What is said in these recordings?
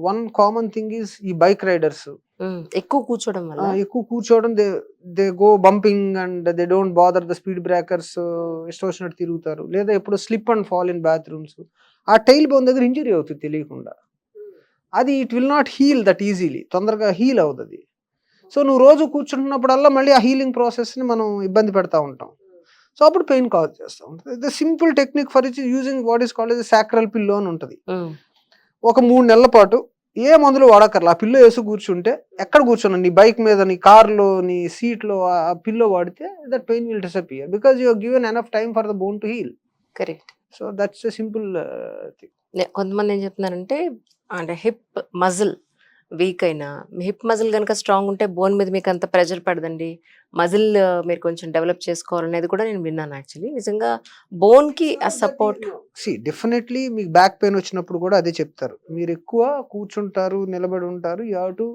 One common thing is ఈ bike riders ఎక్కువ కూర్చోవడం వల్ల ఎక్కువ కూర్చోవడం, they go bumping and they don't bother the speed breakers, ఇష్టం వచ్చినట్టు తిరుగుతారు, లేదా ఎప్పుడు slip and fall in bathrooms. ఆ టైల్ బోన్ దగ్గర ఇంజరీ అవుతుంది తెలియకుండా. అది it will not heal that easily, తొందరగా హీల్ అవుతుంది. సో నువ్వు రోజు కూర్చుంటున్నప్పుడల్లా మళ్ళీ ఆ హీలింగ్ ప్రాసెస్ని మనం ఇబ్బంది పెడతా ఉంటాం. సో అప్పుడు పెయిన్ కాజ్ చేస్తూ ఉంటుంది. The simple technique for it using what is called sacral pillow అని ఉంటుంది. ఒక 3 నెలల పాటు ఏ మందులు వాడక్కర్లా, ఆ పిల్లో వేసి కూర్చుంటే, ఎక్కడ కూర్చున్నా, నీ బైక్ మీద, నీ కార్లో, నీ సీట్లో ఆ పిల్లో వాడితే that pain will disappear because you given enough time for the bone to heal. Correct. So that's a simple thing. కొంతమంది ఏం చెప్తున్నారంటే అంటే హిప్ మజిల్ వీక్ అయినా, హిప్ మజిల్ కనుక స్ట్రాంగ్ ఉంటే బోన్ మీద మీకు అంత ప్రెషర్ పడదండి, మజిల్ మీరు కొంచెం డెవలప్ చేసుకోవాలనేది కూడా నేను విన్నాను. యాక్చువల్లీ నిజంగా బోన్కి ఆ సపోర్ట్ డెఫినెట్లీ మీకు బ్యాక్ పెయిన్ వచ్చినప్పుడు కూడా అదే చెప్తారు. మీరు ఎక్కువ కూర్చుంటారు, నిలబడి ఉంటారు, you have to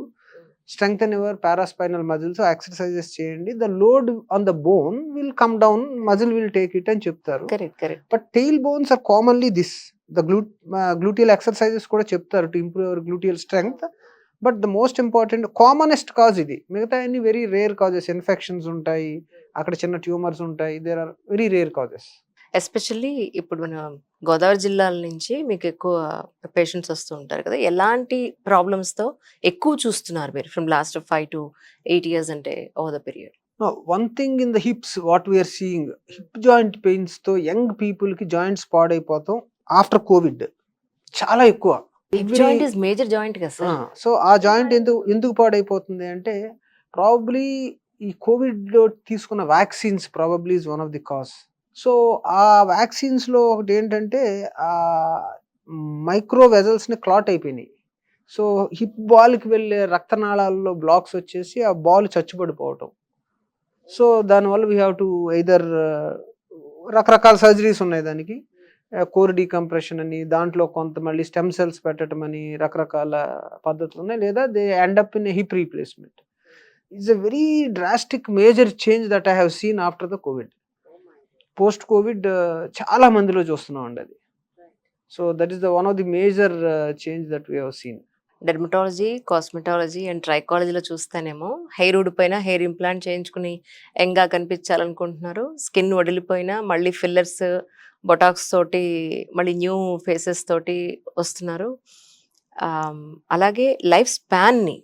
strengthen your paraspinal muscles, exercises చేయండి, the load on the bone will come down, muscle will take it అని చెప్తారు. Correct. But tail bones are commonly this, the gluteal exercises కూడా చెప్తారు to improve your gluteal strength. But the most important commonest cause ఇది. మిగతా అన్ని very rare causes, infections ఉంటాయి, అక్కడ చిన్న ట్యూమర్స్ ఉంటాయి, there are very rare causes. Especially ఇప్పుడు మన గోదావరి జిల్లాల నుంచి మీకు ఎక్కువ పేషెంట్స్ వస్తూ ఉంటారు కదా, ఎలాంటి ప్రాబ్లమ్స్తో ఎక్కువ చూస్తున్నారు మీరు ఫ్రమ్ లాస్ట్ 5 to 8 years అంటే over the period? One thing in the hips what we're seeing, hip joint pains తో యంగ్ పీపుల్ కి జాయింట్స్ పాడైపోతాం ఆఫ్టర్ కోవిడ్ చాలా ఎక్కువ. Hip joint is major joint కదా సార్. సో ఆ జాయింట్ ఎందుకు పాడైపోతుంది అంటే, ప్రాబబ్లీ ఈ కోవిడ్ లో తీసుకున్న vaccines probably is one of the cause. So ఆ వ్యాక్సిన్స్ లో ఒకటి ఏంటంటే, ఆ మైక్రో వెజల్స్ ని క్లాట్ అయిపోయినాయి. సో హిప్ బాల్ కి వెళ్ళే రక్తనాళాల్లో బ్లాక్స్ వచ్చేసి ఆ బాల్ చచ్చుబడిపోవటం. సో దానివల్ల వీ హ్యావ్ టు ఎయిదర్ రకరకాల సర్జరీస్ ఉన్నాయి దానికి, కోర్ డీకంప్రెషన్ అని, దాంట్లో కొంత మళ్ళీ స్టెమ్ సెల్స్ పెట్టడం అని, రకరకాల పద్ధతులు ఉన్నాయి, లేదా they end up in hip replacement. It's a very drastic major change that I have seen after the COVID. Post COVID చాలా మందిలో చూస్తున్నాం అండి అది. So that is the one of the major change that we have seen. Dermatology, cosmetology and ట్రైకాలజీలో చూస్తేనేమో hair ఊడిపోయినా hair implant చేయించుకుని యంగ్గా కనిపించాలనుకుంటున్నారు, skin వడిలిపోయినా మళ్ళీ ఫిల్లర్స్, బొటాక్స్ తోటి మళ్ళీ న్యూ ఫేసెస్ తోటి వస్తున్నారు. అలాగే లైఫ్ స్పాన్ని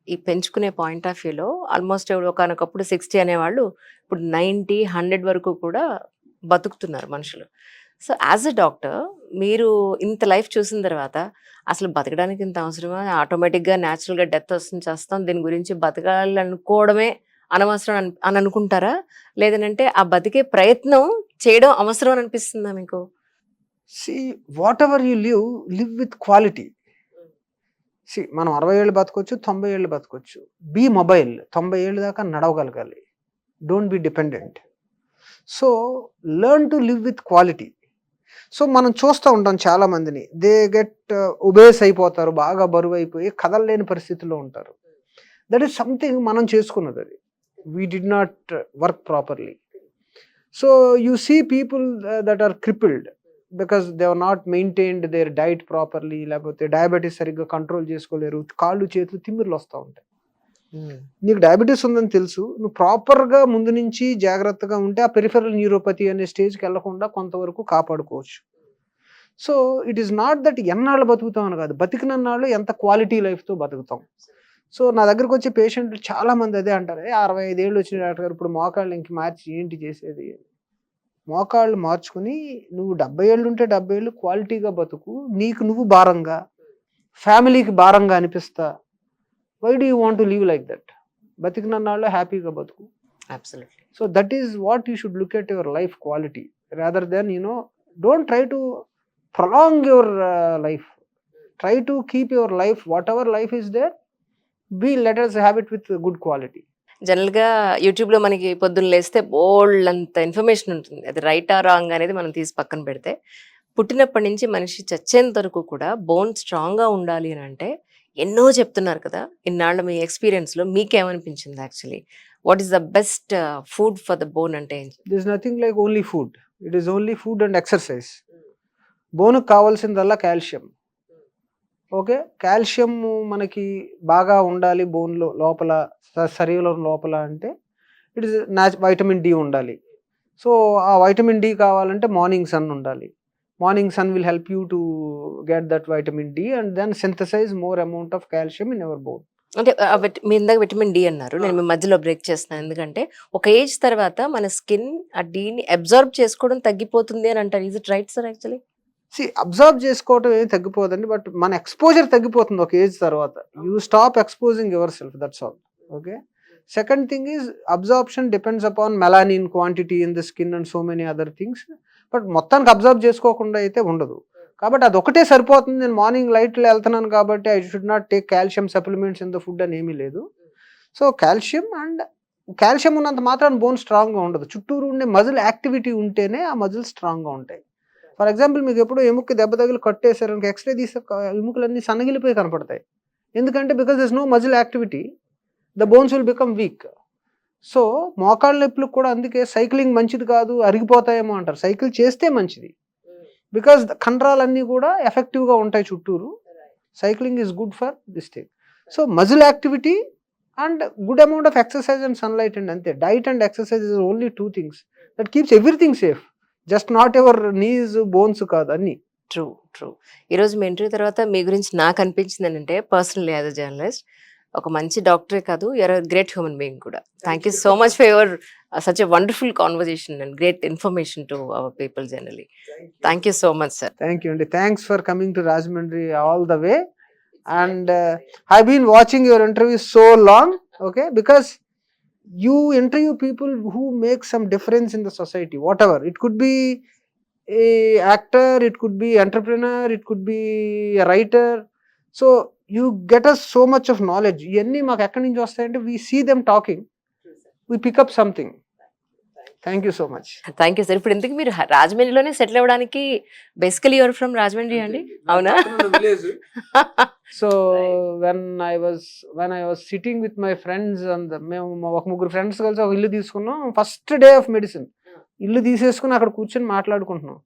ఈ పెంచుకునే పాయింట్ ఆఫ్ వ్యూలో ఆల్మోస్ట్ ఒకనొకప్పుడు 60 అనేవాళ్ళు ఇప్పుడు 90, 100 వరకు కూడా బతుకుతున్నారు మనుషులు. సో యాజ్ ఎ డాక్టర్ మీరు ఇంత లైఫ్ చూసిన తర్వాత అసలు బతకడానికి ఇంత అవసరమా, ఆటోమేటిక్గా న్యాచురల్గా డెత్ వస్తుంది చేస్తాం, దీని గురించి బతకాలనుకోవడమే అనవసరం అని అనుకుంటారా, లేదంటే ఆ బతికే ప్రయత్నం చేయడం అవసరం అని అనిపిస్తుందా మీకు? See what ever you live with quality. మనం 60 ఏళ్ళు బతకొచ్చు, 90 ఏళ్ళు బతకొచ్చు. బీ మొబైల్, 90 ఏళ్ళ దాకా నడవగలగాలి. Don't be dependent. So learn to live with quality. So మనం చూస్తూ ఉంటాం చాలా మందిని, దే గెట్ ఒబేస్ అయిపోతారు, బాగా బరువు అయిపోయి కదలలేని పరిస్థితిలో ఉంటారు. దట్ ఈస్ సంథింగ్ మనం చేసుకున్నది, అది we did not work properly. So you see people that are crippled because they are not maintained their diet properly, లేకపోతే డయాబెటీస్ సరిగ్గా కంట్రోల్ చేసుకోలేరు, కాళ్ళు చేతులు తిమ్మిర్లు వస్తూ ఉంటాయి. నీకు డయాబెటీస్ ఉందని తెలుసు, నువ్వు ప్రాపర్గా ముందు నుంచి జాగ్రత్తగా ఉంటే ఆ పెరిఫెరల్ న్యూరోపతి అనే స్టేజ్కి వెళ్లకుండా కొంతవరకు కాపాడుకోవచ్చు. So it is not that ఎన్నాళ్ళు బతుకుతాం అని కాదు, బతికినన్నాళ్ళు ఎంత క్వాలిటీ లైఫ్తో బతుకుతాం. సో నా దగ్గరకు వచ్చే పేషెంట్లు చాలా మంది అదే అంటారు, 65 ఏళ్ళు వచ్చిన డాక్టర్ గారు ఇప్పుడు మోకాళ్ళు ఇంక మార్చి ఏంటి చేసేది. మోకాళ్ళు మార్చుకుని నువ్వు 70 ఏళ్ళు ఉంటే 70 ఏళ్ళు క్వాలిటీగా బతుకు, నీకు నువ్వు భారంగా, ఫ్యామిలీకి భారంగా అనిపిస్తా. Why do you want to live like that? బతికినన్నాళ్ళు హ్యాపీగా బతుకు. Absolutely. So that is what you should look at your life quality rather than don't try to prolong your life. Try to keep your life, whatever life is there, let us have it with good quality. జనరల్గా యూట్యూబ్లో మనకి పొద్దున్న లేస్తే బోల్డ్ అంత information ఉంటుంది, అది right ఆ wrong అనేది మనం తీసి పక్కన పెడితే, పుట్టినప్పటి నుంచి మనిషి చచ్చేంత వరకు కూడా బోన్ స్ట్రాంగ్గా ఉండాలి అని అంటే ఎన్నో చెప్తున్నారు కదా. ఇన్నాళ్ళ మీ ఎక్స్పీరియన్స్లో మీకేమనిపించింది actually? What is the best food for the bone అంటే? There is nothing like only food. It is only food and exercise. బోన్కి కావాల్సిందల్లా కాల్షియం. ఓకే. కాల్షియం మనకి బాగా ఉండాలి బోన్‌లో లోపల శరీరం లోపల అంటే ఇట్ ఈస్ వైటమిన్ డి ఉండాలి. సో, ఆ వైటమిన్ డి కావాలంటే మార్నింగ్ సన్ ఉండాలి. Morning sun will help you to get that vitamin D and then synthesise more amount of calcium in your bone. అంటే మీరు ఇందాక విటమిన్ డి అన్నారు. నేను మీ మధ్యలో బ్రేక్ చేస్తున్నాను. ఎందుకంటే ఒక ఏజ్ తర్వాత మన స్కిన్ ఆ డీని అబ్జార్బ్ చేసుకోవడం తగ్గిపోతుంది అని అంటారు. Is it right sir actually? Observe చేసుకోవటం ఏమి తగ్గిపోదండి. బట్ మన ఎక్స్‌పోజర్ తగ్గిపోతుంది ఒక ఏజ్ తర్వాత. You stop exposing your self that's all. Okay. Second thing is absorption depends upon melanin quantity in the skin and so many other things. But మొత్తానికి observe చేసుకోకుండా అయితే ఉండదు. కాబట్టి అదొకటే సరిపోతుంది. నేను మార్నింగ్ లైట్‌లో ఎళ్తున్నాను కాబట్టి I should not take calcium supplements in the food అని ఏమీ లేదు. సో, కాల్షియం ఉన్నంత మాత్రాన బోన్ స్ట్రాంగ్‌గా ఉండదు. చుట్టూరు ఉండే మజిల్ యాక్టివిటీ ఉంటేనే ఆ మజిల్స్ స్ట్రాంగ్‌గా ఉంటాయి. ఫర్ ఎగ్జాంపుల్ మీకు ఎప్పుడో ఎముక్కి దెబ్బ తగిలి కట్టేసారనుకో ఎక్స్‌రే తీస్తే ఎముకలన్నీ సన్నగిల్లిపోయి కనపడతాయి. ఎందుకంటే because there is no muscle activity. The bones will become weak. So, మోకాళ్ళ నొప్పులకు కూడా అందుకే సైక్లింగ్ మంచిది కాదు, అరిగిపోతాయేమో అంటారు. సైకిల్ చేస్తే మంచిది. బికాజ్ కండరాలన్నీ కూడా ఎఫెక్టివ్‌గా ఉంటాయి చుట్టూరు. Cycling is good for this thing. So, muscle activity and good amount of exercise and sunlight అండి అంతే. Diet and exercise is only 2 things that keeps everything safe. Just not your knees, bones కాదు అన్నీ. True. ఈరోజు మీ interview తర్వాత మీ గురించి నాకు అనిపించింది ఏంటంటే పర్సనల్లీ యాజ్ ఎ జర్నలిస్ట్ ఒక మంచి డాక్టరే కాదు, you are a great human being కూడా. Thank you so much for your such a wonderful conversation and great information to our people generally. Thank you so much sir. Thank you అండి. Thanks for coming to Rajahmundry all the way. And I've been watching your interview so long, okay, because you interview people who make some difference in the society, whatever. It could be a actor, it could be entrepreneur, it could be a writer. So you get us so much of knowledge. ఇవన్నీ మాకు ఎక్కడి నుంచి వస్తాయంటే we see them talking, we pick up something. Thank you so much. Thank you sir. ఇప్పుడు ఎందుకు మీరు రాజమండ్రిలోనే settle అవ్వడానికి basically your from Rajahmundry అండి? అవునా? So when I was sitting with my friends and మేము ఒక ముగ్గురు ఫ్రెండ్స్ కలిసి ఒక ఇల్లు తీసుకున్నాం. ఫస్ట్ డే ఆఫ్ మెడిసిన్ ఇల్లు తీసేసుకుని అక్కడ కూర్చొని మాట్లాడుకుంటున్నాం.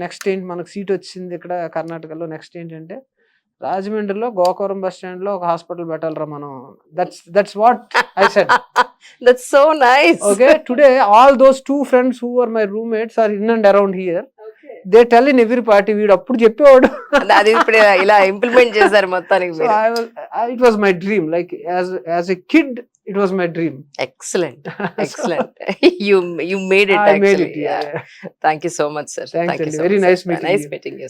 నెక్స్ట్ ఏంటి మనకు సీట్ వచ్చింది ఇక్కడ కర్ణాటకలో. నెక్స్ట్ ఏంటంటే రాజమండ్రిలో గోకవరం బస్ స్టాండ్ లో ఒక హాస్పిటల్ పెట్టాలరా మనం. That's what I said. That's so nice. Okay, today all those 2 friends who were my roommates are in and around here. They tell in every party. వీడు అప్పుడు చెప్పేవాడు. అది ఇప్పుడు ఇలా ఇంప్లిమెంట్ చేశారు మొత్తానికి. So it was my dream. Like as a kid, it was my dream. Excellent. You made it. I made it. Yeah. Thank you so much, sir. Thanks, Thank you so very much, nice sir. meeting Nice you. meeting you.